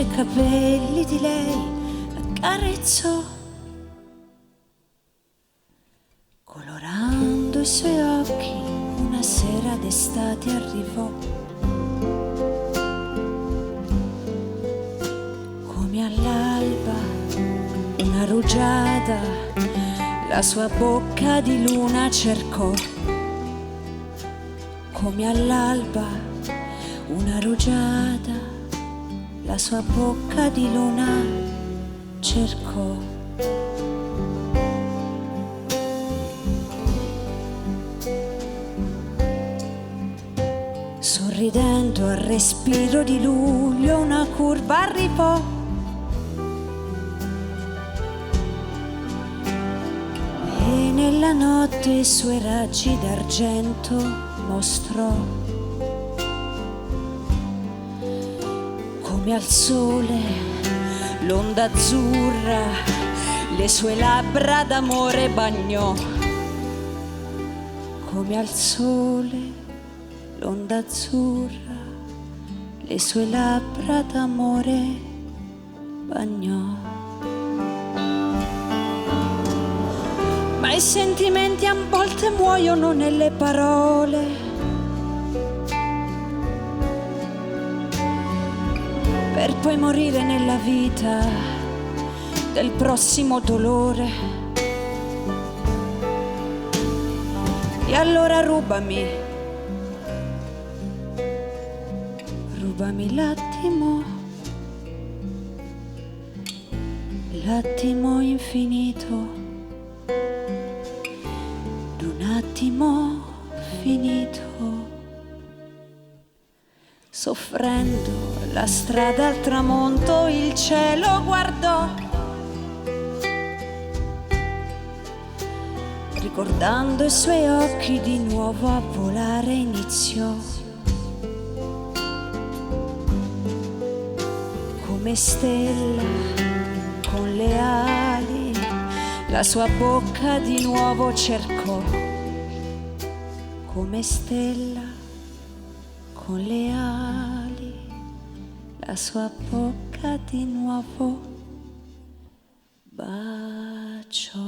i capelli di lei, l'accarezzò, colorando i suoi occhi. Una sera d'estate arrivò, come all'alba una rugiada, la sua bocca di luna cercò, come all'alba una rugiada, la sua bocca di luna cercò. Sorridendo al respiro di luglio una curva arrivò, e nella notte i suoi raggi d'argento mostrò, come al sole l'onda azzurra le sue labbra d'amore bagnò, come al sole l'onda azzurra le sue labbra d'amore bagnò. Ma i sentimenti a volte muoiono nelle parole, per poi morire nella vita del prossimo dolore. E allora rubami l'attimo infinito, d'un attimo finito, soffrendo la strada al tramonto il cielo guardò, ricordando i suoi occhi di nuovo a volare iniziò, come stella con le ali, la sua bocca di nuovo cercò, come stella con le ali, la sua bocca di nuovo baciò.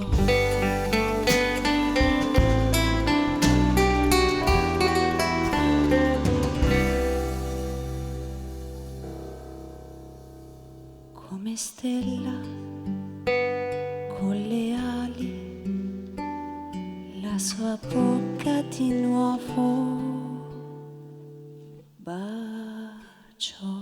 Come stella con le ali, la sua bocca di nuovo baciò.